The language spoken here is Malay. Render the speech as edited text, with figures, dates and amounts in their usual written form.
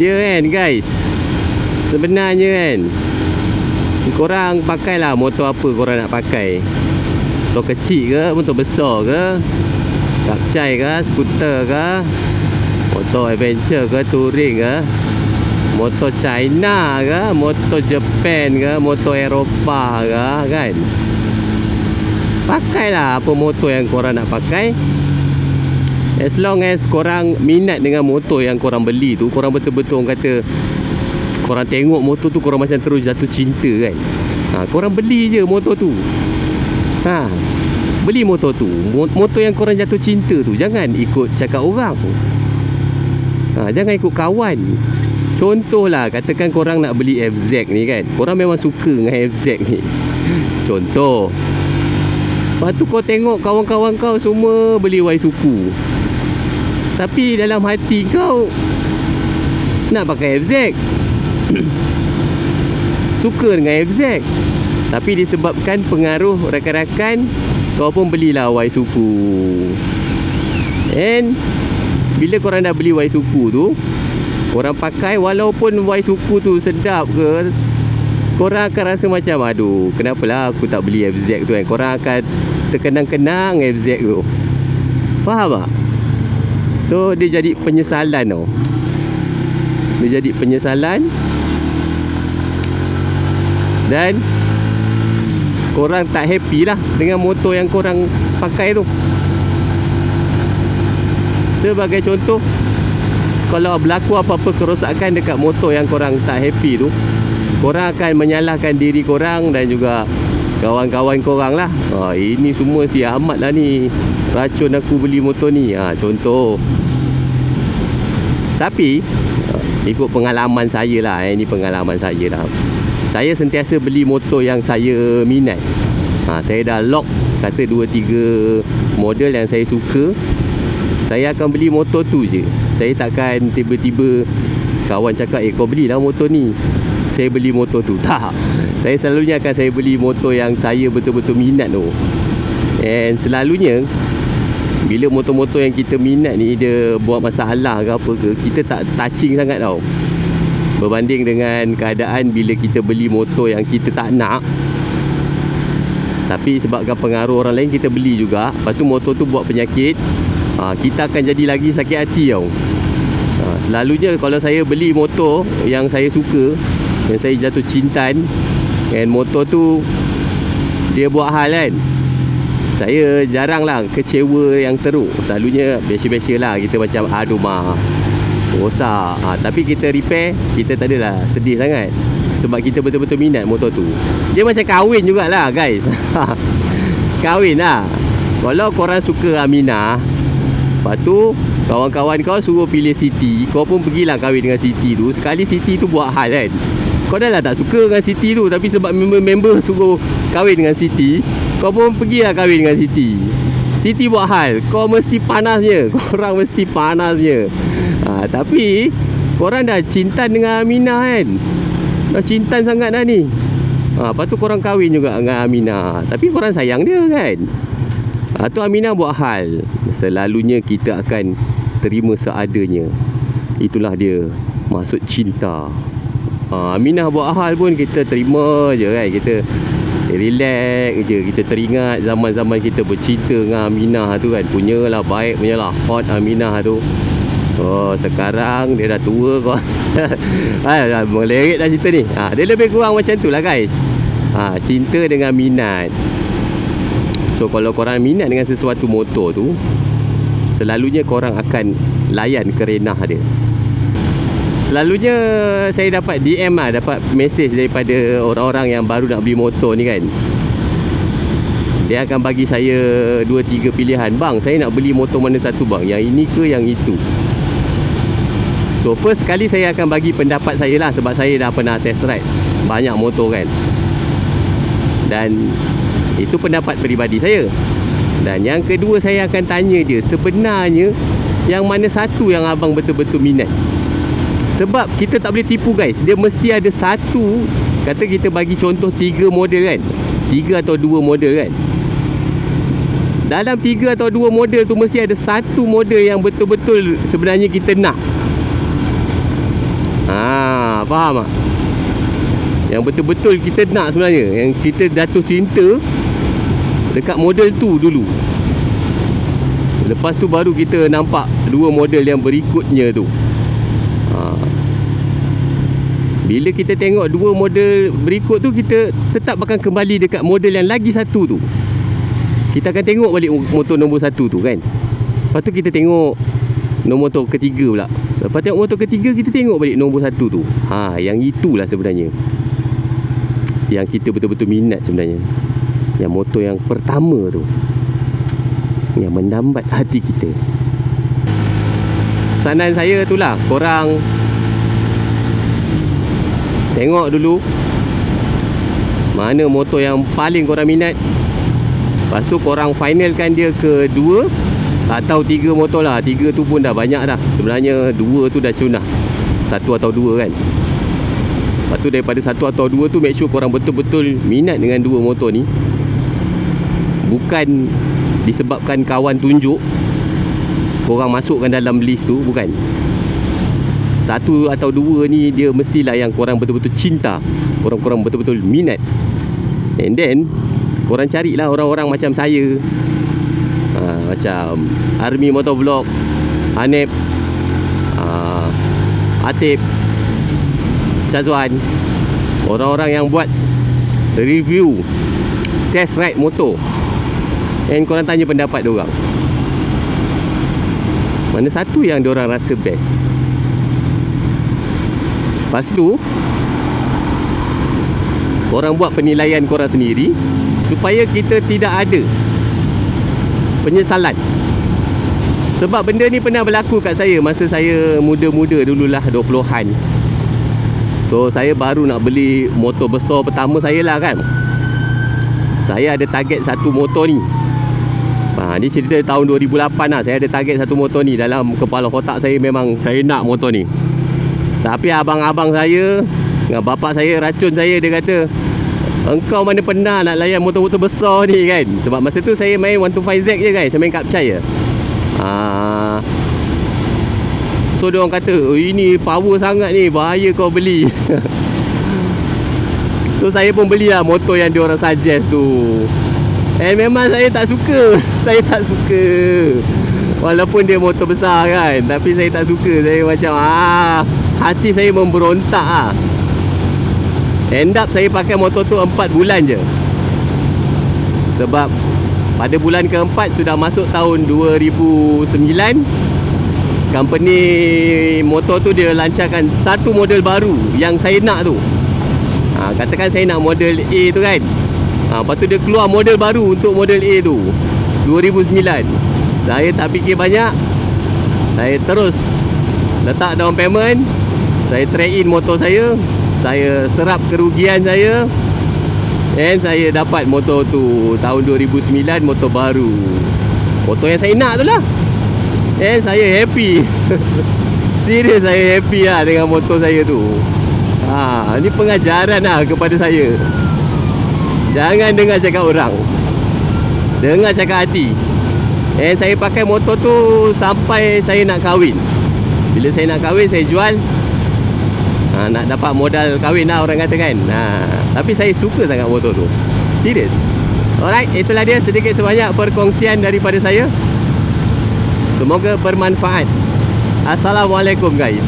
Dia kan guys, sebenarnya kan, korang pakailah motor apa korang nak pakai. Motor kecil ke, motor besar ke, kapcai ke, skuter ke, motor adventure ke, touring ke, motor China ke, motor Japan ke, motor Eropah ke kan. Pakailah apa motor yang korang nak pakai. As long as korang minat dengan motor yang korang beli tu, korang betul-betul orang kata, korang tengok motor tu korang macam terus jatuh cinta kan. Korang beli je motor tu. Beli motor tu, motor yang korang jatuh cinta tu. Jangan ikut cakap orang. Jangan ikut kawan. Contohlah, katakan korang nak beli FZ ni kan. Korang memang suka dengan FZ ni. Contoh. Lepas tu kau tengok kawan-kawan kau semua beli Y-Suku, tapi dalam hati kau nak pakai FZ. Suka dengan FZ, tapi disebabkan pengaruh rakan-rakan, kau pun belilah Y-Suku. And bila korang dah beli Y-Suku tu, korang pakai, walaupun Y-Suku tu sedap ke, korang akan rasa macam, aduh, kenapalah aku tak beli FZ tu kan. Korang akan terkenang-kenang FZ tu. Faham tak? So dia jadi penyesalan tau. Dia jadi penyesalan. Dan korang tak happy lah dengan motor yang korang pakai tu. Sebagai contoh, kalau berlaku apa-apa kerosakan dekat motor yang korang tak happy tu, korang akan menyalahkan diri korang dan juga kawan-kawan korang lah. Ini semua si Ahmad lah ni, racun aku beli motor ni. Contoh. Tapi ikut pengalaman saya lah, ini pengalaman saya lah. Saya sentiasa beli motor yang saya minat. Saya dah lock kata 2-3 model yang saya suka. Saya akan beli motor tu je. Saya takkan tiba-tiba kawan cakap, kau belilah motor ni, saya beli motor tu. Tak. Saya selalunya akan saya beli motor yang saya betul-betul minat tu. And selalunya bila motor-motor yang kita minat ni dia buat masalah ke apa ke, kita tak touching sangat tau, berbanding dengan keadaan bila kita beli motor yang kita tak nak, tapi sebabkan pengaruh orang lain kita beli juga. Lepas tu motor tu buat penyakit, kita akan jadi lagi sakit hati tau. Selalunya kalau saya beli motor yang saya suka, yang saya jatuh cintan, dan motor tu dia buat hal kan, saya jarang lah kecewa yang teruk. Selalunya biasa-biasa lah, kita macam aduh mah rosak. Tapi kita repair, kita tak adalah sedih sangat, sebab kita betul-betul minat motor tu. Dia macam kahwin jugalah guys. Kahwin lah. Kalau korang suka Aminah, lepas tu kawan-kawan kau suruh pilih Siti, kau pun pergilah kahwin dengan Siti tu. Sekali Siti tu buat hal kan, kau dah lah tak suka dengan Siti tu, tapi sebab member-member suruh kahwin dengan Siti, kau pun pergilah kahwin dengan Siti. Siti buat hal, kau mesti panasnya. Korang mesti panasnya. Tapi korang dah cinta dengan Aminah kan, dah cinta sangat dah ni. Lepas tu korang kahwin juga dengan Aminah, tapi korang sayang dia kan. Tu Aminah buat hal, selalunya kita akan terima seadanya. Itulah dia maksud cinta. Aminah buat hal pun kita terima je kan. Kita relax je. Kita teringat zaman-zaman kita bercinta dengan Aminah tu kan. Punyalah baik, punyalah hot Aminah tu. Sekarang dia dah tua kau. Melerik dah cerita ni. Dia lebih kurang macam tu lah guys. Cinta dengan minat. So kalau korang minat dengan sesuatu motor tu, selalunya korang akan layan kerenah dia. Selalunya saya dapat DM lah, dapat mesej daripada orang-orang yang baru nak beli motor ni kan. Dia akan bagi saya 2-3 pilihan. Bang, saya nak beli motor mana satu bang? Yang ini ke yang itu? So first sekali saya akan bagi pendapat saya lah, sebab saya dah pernah test ride banyak motor kan. Dan itu pendapat peribadi saya. Dan yang kedua, saya akan tanya dia, sebenarnya yang mana satu yang abang betul-betul minat. Sebab kita tak boleh tipu guys. Dia mesti ada satu. Kata kita bagi contoh 3 model kan, 3 atau 2 model kan. Dalam 3 atau 2 model tu mesti ada satu model yang betul-betul sebenarnya kita nak. Faham tak? Yang betul-betul kita nak sebenarnya, yang kita jatuh cinta dekat model tu dulu. Lepas tu baru kita nampak dua model yang berikutnya tu. Bila kita tengok dua model berikut tu, kita tetap akan kembali dekat model yang lagi satu tu. Kita akan tengok balik motor nombor satu tu kan. Lepas tu kita tengok nombor motor ketiga pula. Lepas tengok motor ketiga, kita tengok balik nombor satu tu. Yang itulah sebenarnya yang kita betul-betul minat sebenarnya. Yang motor yang pertama tu, yang mendambat hati kita. Saran saya tu lah, korang tengok dulu mana motor yang paling korang minat. Lepas tu korang finalkan dia ke 2 atau 3 motor lah. 3 tu pun dah banyak dah. Sebenarnya 2 tu dah cunah, 1 atau 2 kan. Lepas tu daripada 1 atau 2 tu, make sure korang betul-betul minat dengan 2 motor ni. Bukan disebabkan kawan tunjuk korang masukkan dalam list tu, bukan. 1 atau 2 ni dia mestilah yang korang betul-betul cinta, korang betul-betul minat. And then korang carilah orang-orang macam saya, macam Army Motovlog, Hanif, Atib, Syazwan, orang-orang yang buat review test ride motor. And korang tanya pendapat diorang, mana satu yang diorang rasa best. Lepas tu korang buat penilaian korang sendiri, supaya kita tidak ada penyesalan. Sebab benda ni pernah berlaku kat saya masa saya muda-muda dululah, 20-an. So saya baru nak beli motor besar pertama saya lah kan. Saya ada target satu motor ni. Ni cerita tahun 2008 lah. Saya ada target satu motor ni. Dalam kepala otak saya memang saya nak motor ni. Tapi abang-abang saya dengan bapak saya racun saya. Dia kata, engkau mana pernah nak layan motor-motor besar ni kan. Sebab masa tu saya main 125Z je kan. Saya main Kapcai je. So dia orang kata, ini power sangat ni, bahaya kau beli. So saya pun belilah motor yang dia orang suggest tu. And memang saya tak suka. Saya tak suka. Walaupun dia motor besar kan, tapi saya tak suka. Saya macam hati saya memberontak lah. End up saya pakai motor tu 4 bulan je. Sebab pada bulan keempat sudah masuk tahun 2009, company motor tu dia lancarkan satu model baru yang saya nak tu. Katakan saya nak model A tu kan. Lepas tu dia keluar model baru untuk model A tu 2009. Saya tak fikir banyak, saya terus letak down payment. Saya trade in motor saya, saya serap kerugian saya, dan saya dapat motor tu tahun 2009, motor baru, motor yang saya nak tu lah. Dan saya happy. Serius saya happy lah dengan motor saya tu. Ni pengajaran lah kepada saya. Jangan dengar cakap orang, dengar cakap hati. Dan saya pakai motor tu sampai saya nak kahwin. Bila saya nak kahwin, saya jual. Nak dapat modal kahwin lah orang kata kan. Tapi saya suka sangat motor tu. Serius. Alright, itulah dia sedikit sebanyak perkongsian daripada saya. Semoga bermanfaat. Assalamualaikum guys.